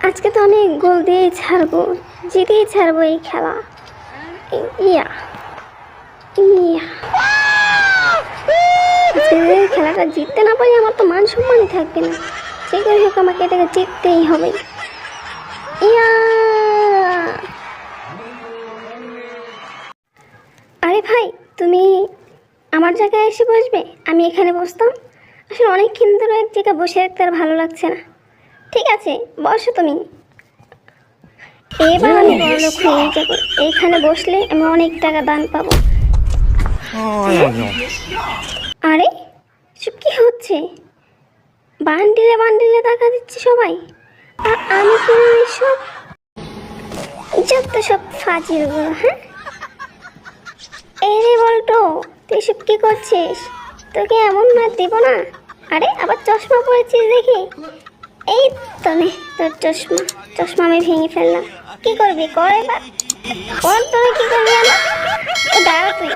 আজকে তো অনেক গোল দিয়েই ছাড়বো, জিতেই ছাড়বো এই খেলা। ইয়া ইয়া আজকে যদি এই খেলাটা জিততে না পারি আমার তো মান সম্মানই থাকবে না। যে করে হোক আমাকে এটাকে জিততেই হবে। ইয়া আরে ভাই, তুমি আমার জায়গায় এসে বসবে, আমি এখানে বসতাম। আসলে অনেকক্ষণ ধরে এক জায়গায় বসে রাখতে আর ভালো লাগছে না। ঠিক আছে, বসো তুমি। এবার আমি বড়লোক হয়ে যাবো। এইখানে বসলে আমি অনেক টাকা দান পাবো। আরে সব কি হচ্ছে? বান্ডিলে বান্ডিলে টাকা দিচ্ছে সবাই, আর আমি কোনো এসব যত সব ফাজিলগুলো। হ্যাঁ, এই রে বলতো, তুই সব কি করছিস? তোকে এমন মার দিব না। আরে আবার চশমা পরেছিস দেখি। এই তো নে তোর চশমা। চশমা আমি ভেঙে ফেললাম। কি করবি কর, এবার কর। তোরা কি করবি আমার? দাঁড়া তুই।